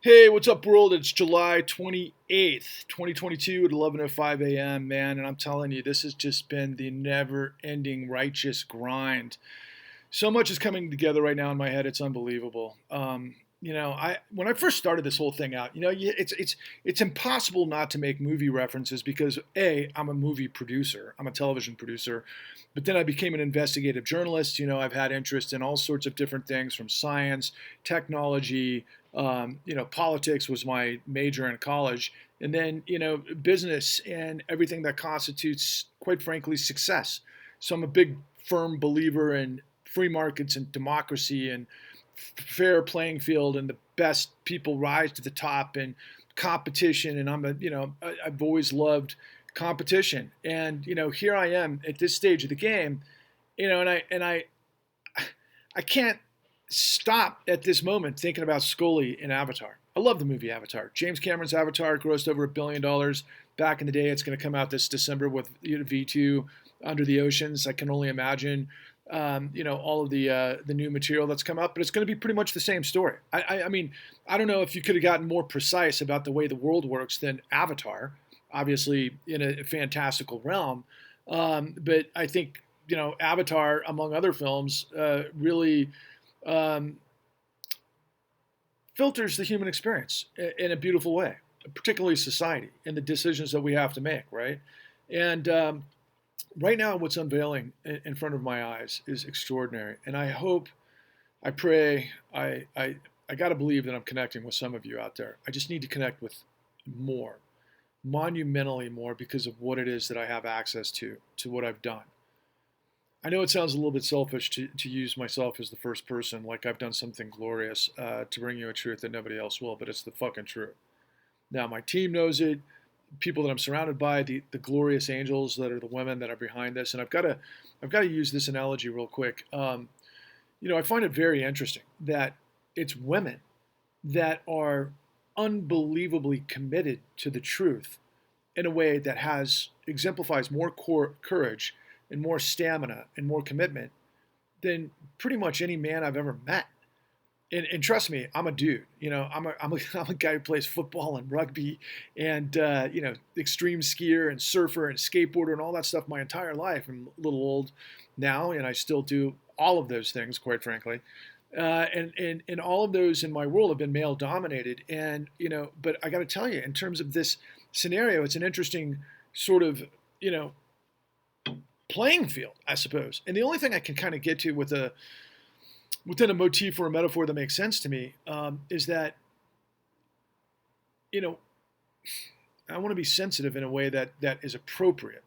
Hey, what's up, world? It's July 28th, 2022 at 11:05 a.m., man, and I'm telling you, this has just been the never-ending righteous grind. So much is coming together right now in my head. It's unbelievable. I when I first started this whole thing out, it's impossible not to make movie references because I'm a movie producer, I'm a television producer, but then I became an investigative journalist. I've had interest in all sorts of different things from science, technology. Politics was my major in college, and then business and everything that constitutes, quite frankly, success. So I'm a big, firm believer in free markets and democracy and fair playing field and the best people rise to the top and competition. And I've always loved competition. And here I am at this stage of the game, and I can't stop at this moment thinking about Scully in Avatar. I love the movie Avatar. James Cameron's Avatar grossed over $1 billion back in the day. It's going to come out this December with V2 Under the Oceans. I can only imagine, all of the new material that's come up, but it's going to be pretty much the same story. I mean, I don't know if you could have gotten more precise about the way the world works than Avatar, obviously in a fantastical realm. But I think, Avatar, among other films, really um, filters the human experience in a beautiful way, particularly society and the decisions that we have to make, right? And right now, what's unveiling in front of my eyes is extraordinary. And I hope, I pray, I got to believe that I'm connecting with some of you out there. I just need to connect with more, monumentally more, because of what it is that I have access to what I've done. I know it sounds a little bit selfish to use myself as the first person, like I've done something glorious to bring you a truth that nobody else will, but it's the fucking truth. Now, my team knows it, people that I'm surrounded by, the glorious angels that are the women that are behind this, and I've got to use this analogy real quick. I find it very interesting that it's women that are unbelievably committed to the truth in a way that has exemplifies more courage and more stamina and more commitment than pretty much any man I've ever met. And trust me, I'm a dude. I'm a guy who plays football and rugby and extreme skier and surfer and skateboarder and all that stuff my entire life. I'm a little old now, and I still do all of those things, quite frankly. And all of those in my world have been male dominated. And but I got to tell you, in terms of this scenario, it's an interesting sort of playing field, I suppose. And the only thing I can kind of get to within a motif or a metaphor that makes sense to me is that you know I want to be sensitive in a way that is appropriate,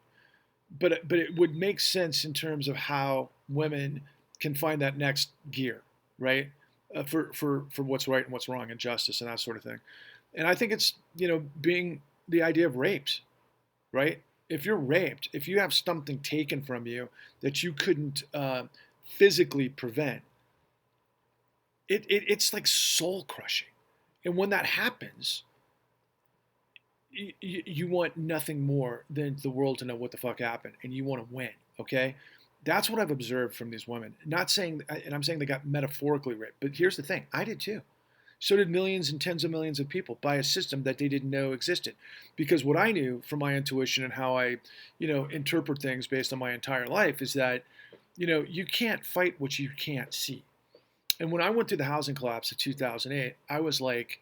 but it would make sense in terms of how women can find that next gear, right? For what's right and what's wrong and justice and that sort of thing. And I think it's being the idea of rapes, right? If you're raped, if you have something taken from you that you couldn't physically prevent, it's like soul crushing. And when that happens, you want nothing more than the world to know what the fuck happened, and you want to win. Okay, that's what I've observed from these women. Not saying, and I'm saying they got metaphorically raped, but here's the thing: I did too. So did millions and tens of millions of people by a system that they didn't know existed. Because what I knew from my intuition and how I, interpret things based on my entire life is that, you can't fight what you can't see. And when I went through the housing collapse of 2008, I was like,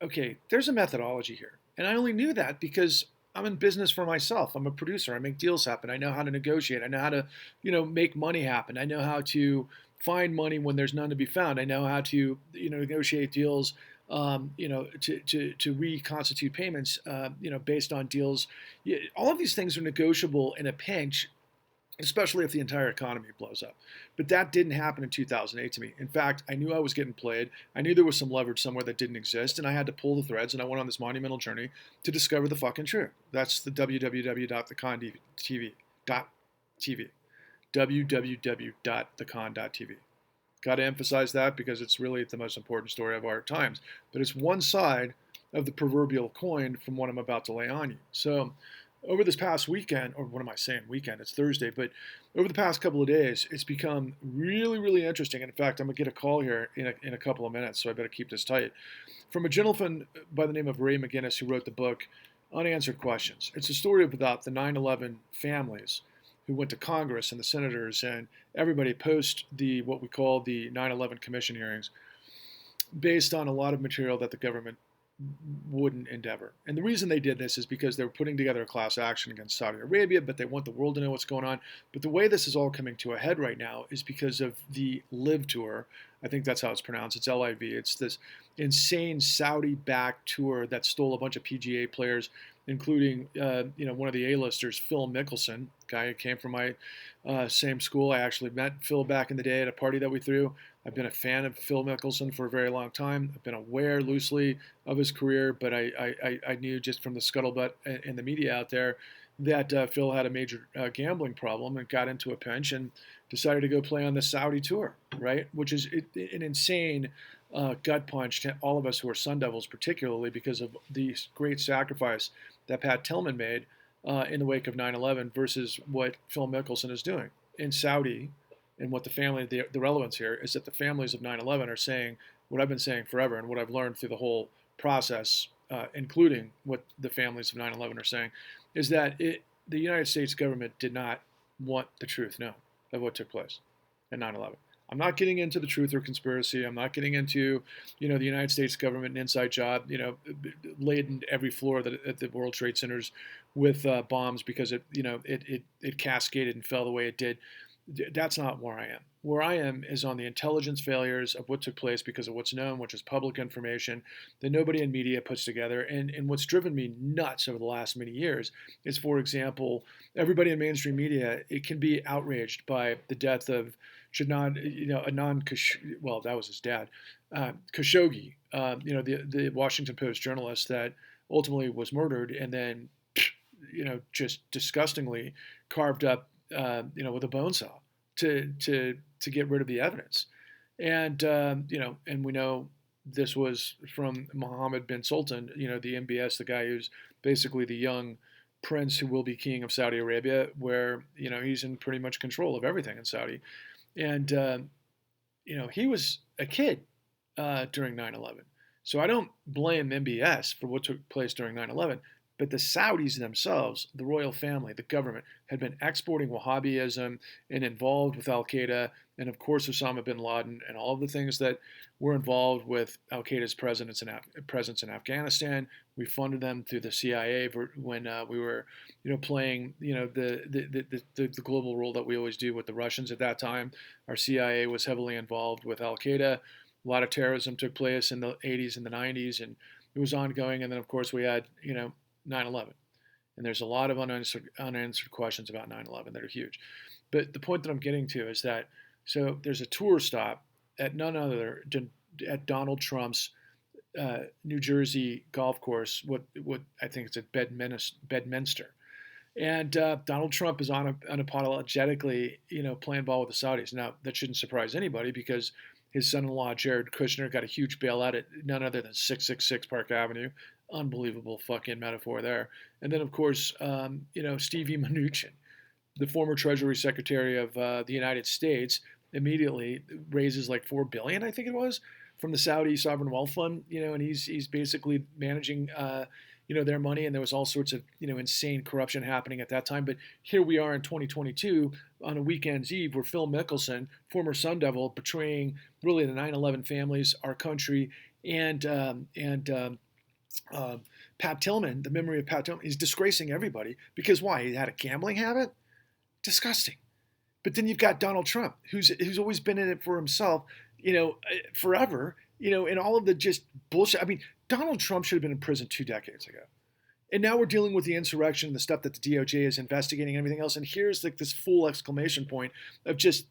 okay, there's a methodology here. And I only knew that because I'm in business for myself. I'm a producer. I make deals happen. I know how to negotiate. I know how to, make money happen. I know how to find money when there's none to be found. I know how to, negotiate deals, to reconstitute payments, based on deals. All of these things are negotiable in a pinch, especially if the entire economy blows up. But that didn't happen in 2008 to me. In fact, I knew I was getting played. I knew there was some leverage somewhere that didn't exist, and I had to pull the threads, and I went on this monumental journey to discover the fucking truth. That's the www.thecon.tv. www.thecon.tv. Got to emphasize that because it's really the most important story of our times. But it's one side of the proverbial coin from what I'm about to lay on you. So over this past weekend, or what am I saying, weekend? It's Thursday, but over the past couple of days, it's become really, really interesting. And in fact, I'm gonna get a call here in a couple of minutes, so I better keep this tight. From a gentleman by the name of Ray McGinnis, who wrote the book Unanswered Questions. It's a story about the 9/11 families who went to Congress and the senators and everybody post the what we call the 9/11 commission hearings, based on a lot of material that the government wouldn't endeavor. And the reason they did this is because they were putting together a class action against Saudi Arabia, but they want the world to know what's going on. But the way this is all coming to a head right now is because of the Live tour. I think that's how it's pronounced. It's LIV. It's this insane Saudi-backed tour that stole a bunch of PGA players, including one of the A-listers, Phil Mickelson, guy who came from my same school. I actually met Phil back in the day at a party that we threw. I've been a fan of Phil Mickelson for a very long time. I've been aware loosely of his career, but I knew just from the scuttlebutt in the media out there that Phil had a major gambling problem and got into a pinch and decided to go play on the Saudi tour, right? Which is an insane gut punch to all of us who are Sun Devils, particularly because of the great sacrifice that Pat Tillman made in the wake of 9/11 versus what Phil Mickelson is doing in Saudi. And what the relevance here is that the families of 9/11 are saying what I've been saying forever and what I've learned through the whole process, including what the families of 9/11 are saying, is that the United States government did not want the truth known of what took place in 9/11. I'm not getting into the truth or conspiracy. I'm not getting into, the United States government, an inside job, laden every floor at the World Trade Centers with bombs because it cascaded and fell the way it did. That's not where I am. Where I am is on the intelligence failures of what took place because of what's known, which is public information that nobody in media puts together. And what's driven me nuts over the last many years is, for example, everybody in mainstream media, it can be outraged by the death of Anand Khashoggi, well, that was his dad, Khashoggi, the Washington Post journalist that ultimately was murdered and then, just disgustingly carved up with a bone saw to get rid of the evidence. And and we know this was from Mohammed bin Sultan, the MBS, the guy who's basically the young prince who will be king of Saudi Arabia, where he's in pretty much control of everything in Saudi. And he was a kid during 9/11. So I don't blame MBS for what took place during 9/11. But the Saudis themselves, the royal family, the government, had been exporting Wahhabism and involved with Al-Qaeda and, of course, Osama bin Laden and all of the things that were involved with Al-Qaeda's presence in Afghanistan. We funded them through the CIA when we were, playing, the global role that we always do with the Russians at that time. Our CIA was heavily involved with Al-Qaeda. A lot of terrorism took place in the 80s and the 90s, and it was ongoing. And then, of course, we had, 9/11. And there's a lot of unanswered questions about 9/11 that are huge. But the point that I'm getting to is that, so there's a tour stop at none other at Donald Trump's New Jersey golf course, what I think it's at Bedminster. And Donald Trump is unapologetically, playing ball with the Saudis. Now, that shouldn't surprise anybody because his son-in-law, Jared Kushner, got a huge bailout at none other than 666 Park Avenue. Unbelievable fucking metaphor there. And then, of course, Stevie Mnuchin, the former Treasury Secretary of the United States, immediately raises like $4 billion, I think it was, from the Saudi Sovereign Wealth Fund, and he's basically managing, their money, and there was all sorts of, insane corruption happening at that time. But here we are in 2022 on a weekend's eve where Phil Mickelson, former Sun Devil, betraying really the 9/11 families, our country, and Pat Tillman, the memory of Pat Tillman, is disgracing everybody because why? He had a gambling habit? Disgusting. But then you've got Donald Trump, who's always been in it for himself, forever, and all of the just bullshit. I mean, Donald Trump should have been in prison 2 decades ago. And now we're dealing with the insurrection, the stuff that the DOJ is investigating and everything else. And here's like this full exclamation point of just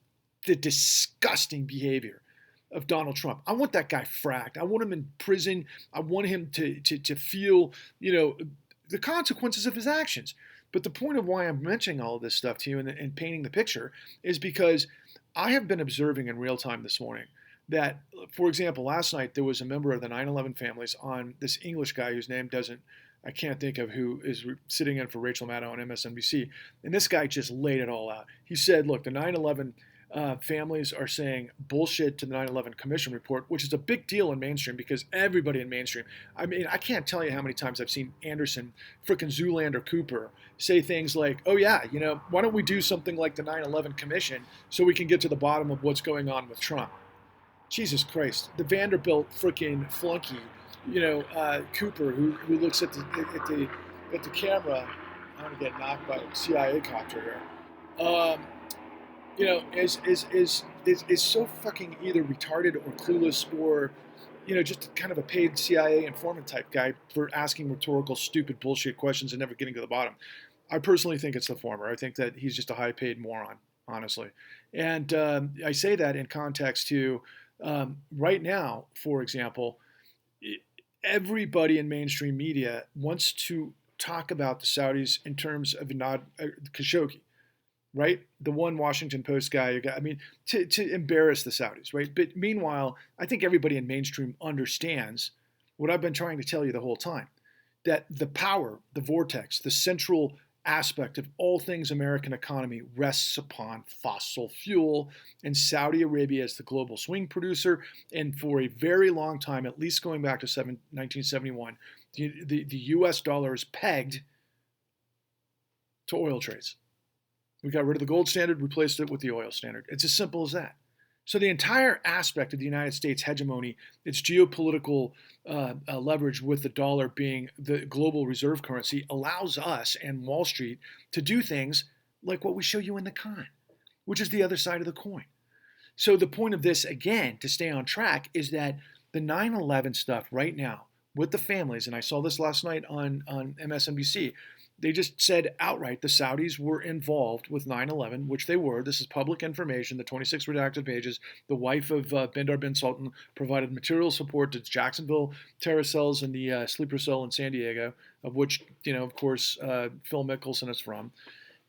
the disgusting behavior of Donald Trump. I want that guy fracked. I want him in prison. I want him to feel, the consequences of his actions. But the point of why I'm mentioning all of this stuff to you and painting the picture is because I have been observing in real time this morning that, for example, last night there was a member of the 9/11 families on this English guy whose name doesn't I can't think of who is sitting in for Rachel Maddow on MSNBC. And this guy just laid it all out. He said, look, the 9/11 families are saying bullshit to the 9/11 Commission report, which is a big deal in mainstream because everybody in mainstream, I mean, I can't tell you how many times I've seen Anderson, frickin' Zoolander Cooper, say things like, oh yeah, why don't we do something like the 9/11 Commission so we can get to the bottom of what's going on with Trump? Jesus Christ, the Vanderbilt frickin' flunky, Cooper, who looks at the camera. I'm gonna get knocked by a CIA copter here. Is so fucking either retarded or clueless or, just kind of a paid CIA informant type guy for asking rhetorical, stupid bullshit questions and never getting to the bottom. I personally think it's the former. I think that he's just a high paid moron, honestly. And I say that in context to right now, for example, everybody in mainstream media wants to talk about the Saudis in terms of Khashoggi, right? The one Washington Post guy who got, I mean, to embarrass the Saudis, right? But meanwhile, I think everybody in mainstream understands what I've been trying to tell you the whole time, that the power, the vortex, the central aspect of all things American economy rests upon fossil fuel, and Saudi Arabia is the global swing producer. And for a very long time, at least going back to 1971, the US dollar is pegged to oil trades. We got rid of the gold standard, replaced it with the oil standard. It's as simple as that. So the entire aspect of the United States hegemony, its geopolitical leverage with the dollar being the global reserve currency, allows us and Wall Street to do things like what we show you in the con, which is the other side of the coin. So the point of this, again, to stay on track, is that the 9/11 stuff right now with the families, and I saw this last night on MSNBC, they just said outright the Saudis were involved with 9/11, which they were. This is public information, the 26 redacted pages. The wife of Bandar bin Sultan provided material support to Jacksonville terror cells and the sleeper cell in San Diego, of which, of course, Phil Mickelson is from,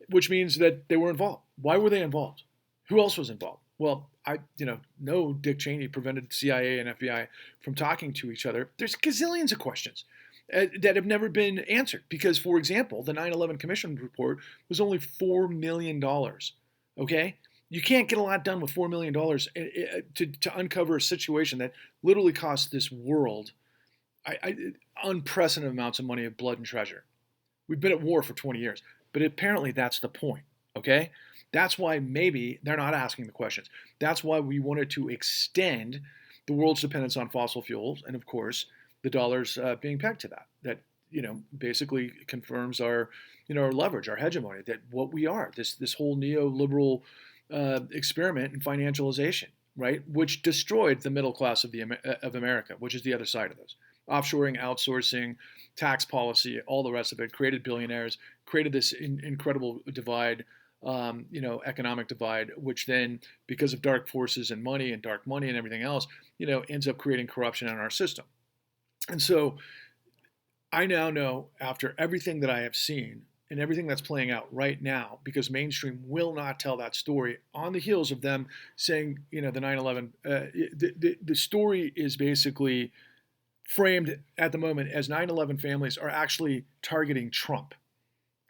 which means that they were involved. Why were they involved? Who else was involved? Well, no Dick Cheney prevented CIA and FBI from talking to each other. There's gazillions of questions that have never been answered because, for example, the 9/11 Commission report was only $4 million, okay? You can't get a lot done with $4 million to uncover a situation that literally cost this world unprecedented amounts of money, of blood and treasure. We've been at war for 20 years, but apparently that's the point, okay? That's why maybe they're not asking the questions. That's why we wanted to extend the world's dependence on fossil fuels and, of course, the dollar's being pegged to that. That basically confirms our our leverage, our hegemony. That what we are, this whole neoliberal experiment in financialization, right? Which destroyed the middle class of America, which is the other side of this. Offshoring, outsourcing, tax policy, all the rest of it created billionaires, created this incredible divide. Economic divide, which then, because of dark forces and money and dark money and everything else, ends up creating corruption in our system. And so I now know, after everything that I have seen and everything that's playing out right now, because mainstream will not tell that story on the heels of them saying, the 9/11, the story is basically framed at the moment as 9/11 families are actually targeting Trump,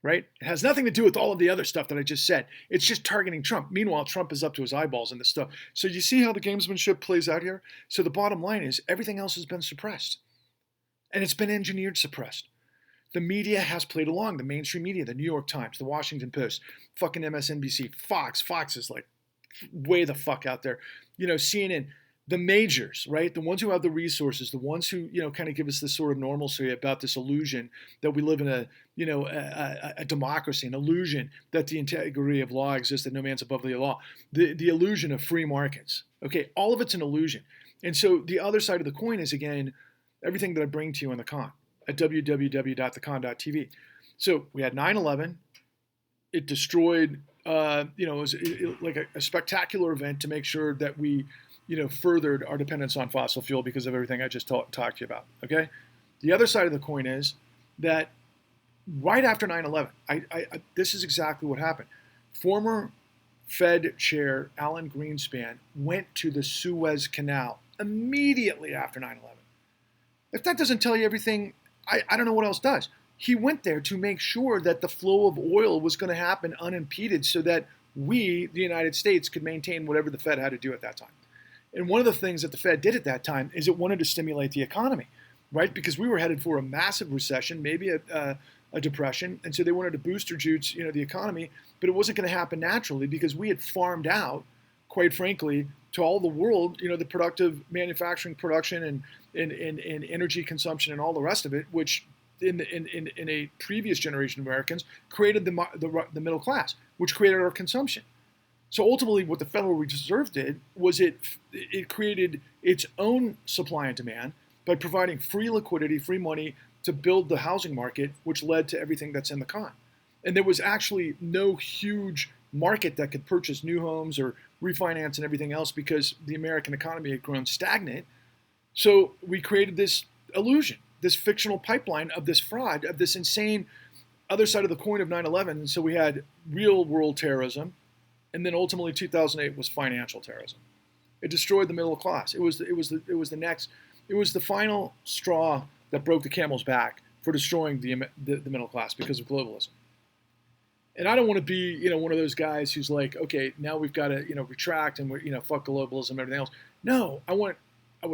right? It has nothing to do with all of the other stuff that I just said. It's just targeting Trump. Meanwhile, Trump is up to his eyeballs in this stuff. So you see how the gamesmanship plays out here? So the bottom line is everything else has been suppressed. And it's been engineered suppressed. The media has played along. The mainstream media, the New York Times, the Washington Post, fucking MSNBC, Fox. Fox is like way the fuck out there. CNN, the majors, right? The ones who have the resources, the ones who, kind of give us this sort of normalcy about this illusion that we live in a democracy, an illusion that the integrity of law exists, that no man's above the law, the illusion of free markets. Okay, all of it's an illusion. And so the other side of the coin is, again, everything that I bring to you in the con at www.thecon.tv. So we had 9/11. It destroyed, it was like a spectacular event to make sure that we, furthered our dependence on fossil fuel because of everything I just talked to you about, okay? The other side of the coin is that right after 9/11, this is exactly what happened. Former Fed Chair Alan Greenspan went to the Suez Canal immediately after 9/11. If that doesn't tell you everything I don't know what else does. He went there to make sure that the flow of oil was going to happen unimpeded so that we, the United States, could maintain whatever the Fed had to do at that time. And one of the things that the Fed did at that time is it wanted to stimulate the economy, right? Because we were headed for a massive recession, maybe a depression, and so they wanted to booster juice, the economy, but it wasn't going to happen naturally because we had farmed out, quite frankly, to all the world, the productive manufacturing production and energy consumption and all the rest of it, which in a previous generation of Americans created the middle class, which created our consumption. So ultimately, what the Federal Reserve did was it created its own supply and demand by providing free liquidity, free money to build the housing market, which led to everything that's in the con. And there was actually no huge market that could purchase new homes or refinance and everything else because the American economy had grown stagnant. So we created this illusion, this fictional pipeline of this fraud, of this insane other side of the coin of 9/11. And so we had real world terrorism. And then ultimately 2008 was financial terrorism. It destroyed the middle class. It was the final straw that broke the camel's back for destroying the middle class because of globalism. And I don't want to be, one of those guys who's like, okay, now we've got to, retract and we're, fuck globalism and everything else. No, I would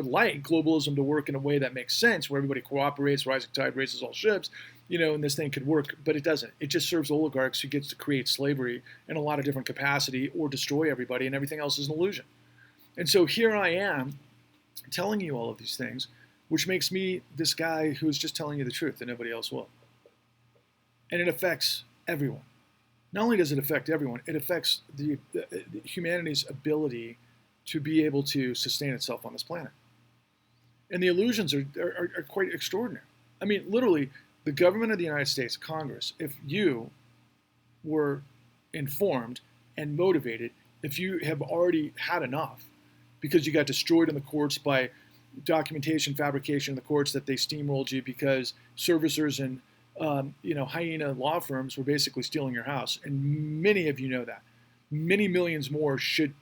like globalism to work in a way that makes sense, where everybody cooperates, rising tide raises all ships, and this thing could work, but it doesn't. It just serves oligarchs who gets to create slavery in a lot of different capacity or destroy everybody, and everything else is an illusion. And so here I am telling you all of these things, which makes me this guy who's just telling you the truth that nobody else will. And it affects everyone. Not only does it affect everyone, it affects the humanity's ability to be able to sustain itself on this planet. And the illusions are quite extraordinary. I mean, literally, the government of the United States, Congress, if you were informed and motivated, if you have already had enough because you got destroyed in the courts by documentation fabrication in the courts that they steamrolled you because servicers and hyena law firms were basically stealing your house. And many of you know that. Many millions more should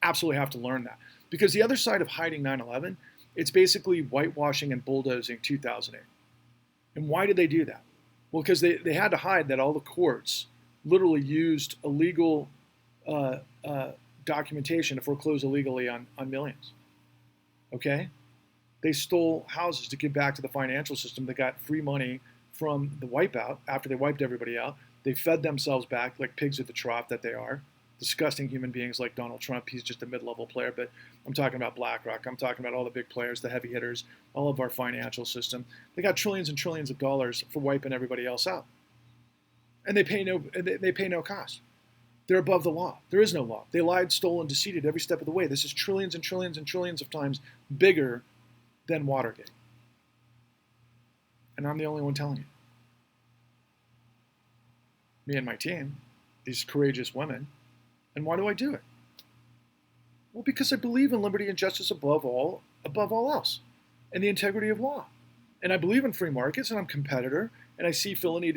absolutely have to learn that. Because the other side of hiding 9/11, it's basically whitewashing and bulldozing 2008. And why did they do that? Well, because they had to hide that all the courts literally used illegal documentation to foreclose illegally on millions. Okay? They stole houses to give back to the financial system. They got free money from the wipeout after they wiped everybody out. They fed themselves back like pigs at the trough that they are. Disgusting human beings like Donald Trump. He's just a mid-level player, but I'm talking about BlackRock. I'm talking about all the big players, the heavy hitters, all of our financial system. They got trillions and trillions of dollars for wiping everybody else out, and they pay no cost. They're above the law. There is no law. They lied, stole, and deceived every step of the way. This is trillions and trillions and trillions of times bigger than Watergate, and I'm the only one telling you. Me and my team, these courageous women. And why do I do it? Well, because I believe in liberty and justice above all else, and the integrity of law. And I believe in free markets, and I'm a competitor, and I see villainy.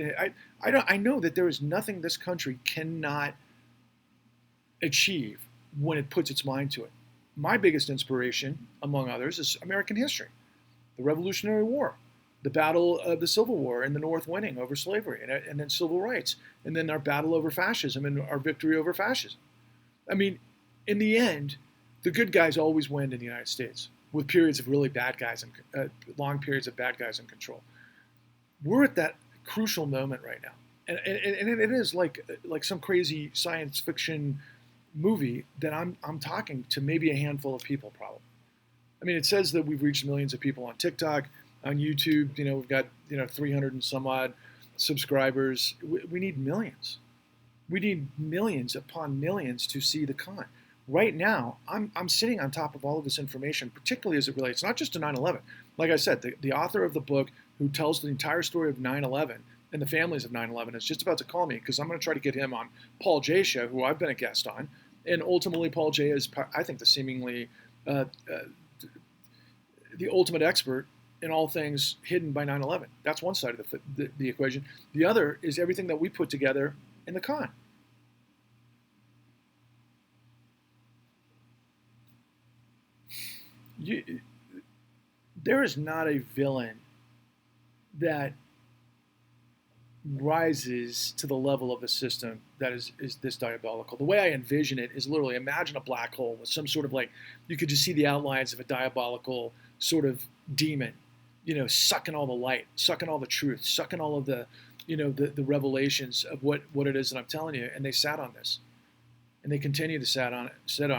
I know that there is nothing this country cannot achieve when it puts its mind to it. My biggest inspiration, among others, is American history, the Revolutionary War, the battle of the Civil War and the North winning over slavery, and then civil rights, and then our battle over fascism and our victory over fascism. I mean, in the end, the good guys always win in the United States, with periods of really bad guys and long periods of bad guys in control. We're at that crucial moment right now, and it is like some crazy science fiction movie that I'm talking to maybe a handful of people probably. I mean, it says that we've reached millions of people on TikTok, on YouTube. We've got 300 and some odd subscribers. We need millions. We need millions upon millions to see the con. Right now, I'm sitting on top of all of this information, particularly as it relates not just to 9/11. Like I said, the author of the book who tells the entire story of 9/11 and the families of 9/11 is just about to call me because I'm going to try to get him on Paul Jay's show, who I've been a guest on. And ultimately, Paul Jay is, I think, the seemingly the ultimate expert in all things hidden by 9/11. That's one side of the equation. The other is everything that we put together in the con. There is not a villain that rises to the level of a system that is this diabolical. The way I envision it is literally imagine a black hole with some sort of like, you could just see the outlines of a diabolical sort of demon, sucking all the light, sucking all the truth, sucking all of the, the revelations of what it is that I'm telling you. And they sat on this and they continue to sit on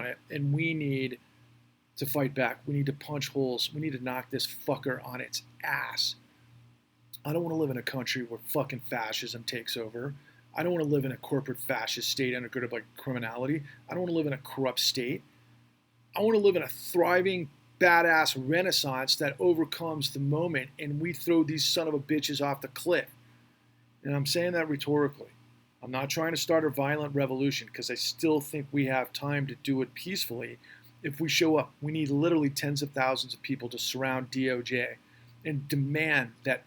it. And we need to fight back. We need to punch holes. We need to knock this fucker on its ass. I don't want to live in a country where fucking fascism takes over. I don't want to live in a corporate fascist state undergirded by criminality. I don't want to live in a corrupt state. I want to live in a thriving, badass renaissance that overcomes the moment and we throw these son of a bitches off the cliff. And I'm saying that rhetorically. I'm not trying to start a violent revolution because I still think we have time to do it peacefully if we show up. We need literally tens of thousands of people to surround DOJ and demand that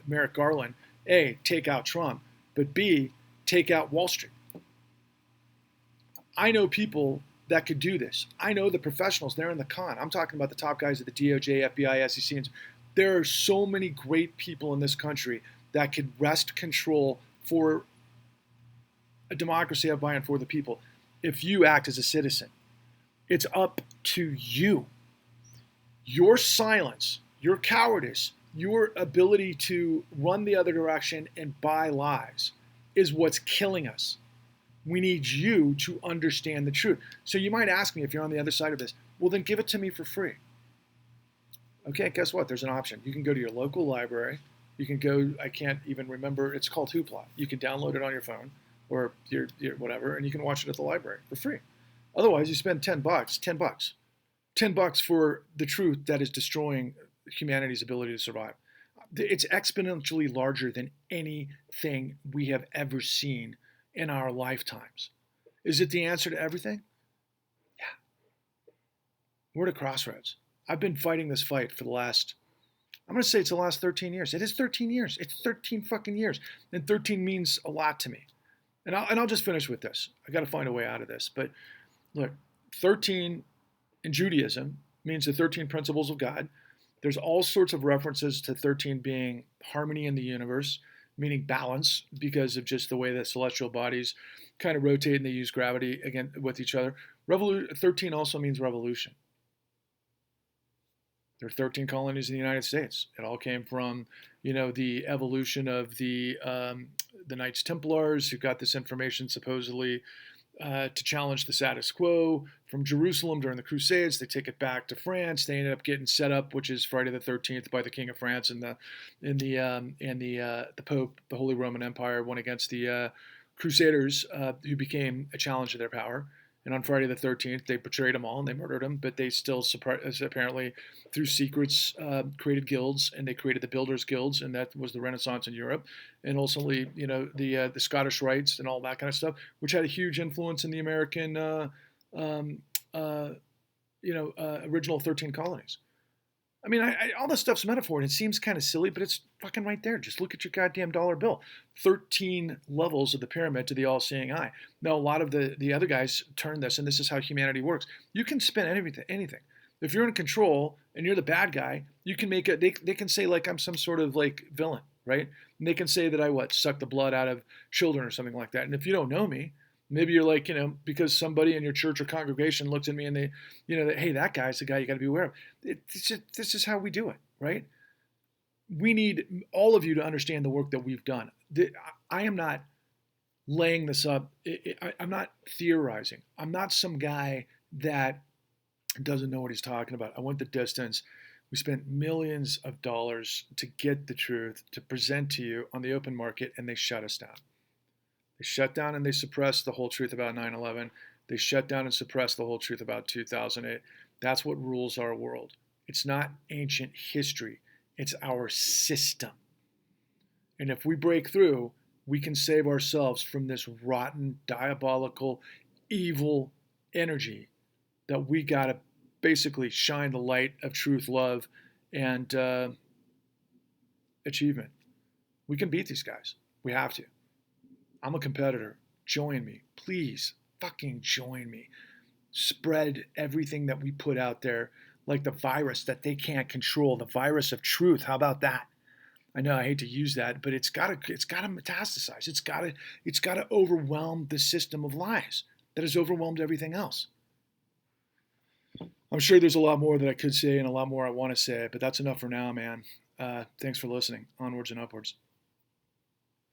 Merrick Garland, A, take out Trump, but B, take out Wall Street. I know people that could do this. I know the professionals. They're in the con. I'm talking about the top guys at the DOJ, FBI, SEC. And there are so many great people in this country that could wrest control for a democracy of by and for the people if you act as a citizen. It's up to you. Your silence, your cowardice, your ability to run the other direction and buy lies is what's killing us. We need you to understand the truth. So you might ask me if you're on the other side of this, well, then give it to me for free. Okay, guess what? There's an option. You can go to your local library. You can go, I can't even remember, it's called Hoopla. You can download it on your phone or your whatever, and you can watch it at the library for free. Otherwise, you spend $10, $10 for the truth that is destroying humanity's ability to survive. It's exponentially larger than anything we have ever seen in our lifetimes. Is it the answer to everything? Yeah. We're at a crossroads. I've been fighting this fight for the last, I'm going to say it's the last 13 years. It is 13 years. It's 13 fucking years. And 13 means a lot to me. And I'll just finish with this. I got to find a way out of this. But look, 13 in Judaism means the 13 principles of God. There's all sorts of references to 13 being harmony in the universe, meaning balance, because of just the way that celestial bodies kind of rotate and they use gravity again with each other. 13 also means revolution. There are 13 colonies in the United States. It all came from, the evolution of the Knights Templars, who got this information supposedly to challenge the status quo from Jerusalem during the Crusades. They take it back to France. They ended up getting set up, which is Friday the 13th, by the King of France and the Pope. The Holy Roman Empire went against the Crusaders, who became a challenge to their power. And on Friday the 13th, they betrayed them all and they murdered them, but they still apparently, through secrets, created guilds, and they created the Builders Guilds, and that was the Renaissance in Europe. And ultimately, the Scottish Rites and all that kind of stuff, which had a huge influence in the American, original 13 colonies. I mean, all this stuff's metaphor, and it seems kind of silly, but it's fucking right there. Just look at your goddamn dollar bill. 13 levels of the pyramid to the all-seeing eye. Now, a lot of the other guys turn this, and this is how humanity works. You can spin anything. If you're in control and you're the bad guy, you can make it. They can say like I'm some sort of like villain, right? And they can say that I suck the blood out of children or something like that. And if you don't know me, maybe you're like, because somebody in your church or congregation looks at me and they, hey, that guy's the guy you got to be aware of. This is how we do it, right? We need all of you to understand the work that we've done. I am not laying this up. I'm not theorizing. I'm not some guy that doesn't know what he's talking about. I went the distance. We spent millions of dollars to get the truth, to present to you on the open market, and they shut us down. They shut down and they suppressed the whole truth about 9/11. They shut down and suppressed the whole truth about 2008. That's what rules our world. It's not ancient history. It's our system. And if we break through, we can save ourselves from this rotten, diabolical, evil energy that we got to basically shine the light of truth, love, and achievement. We can beat these guys. We have to. I'm a competitor. Join me. Please, fucking join me. Spread everything that we put out there like the virus that they can't control, the virus of truth. How about that? I know I hate to use that, but it's gotta metastasize. It's gotta overwhelm the system of lies that has overwhelmed everything else. I'm sure there's a lot more that I could say and a lot more I want to say, but that's enough for now, man. Thanks for listening. Onwards and upwards.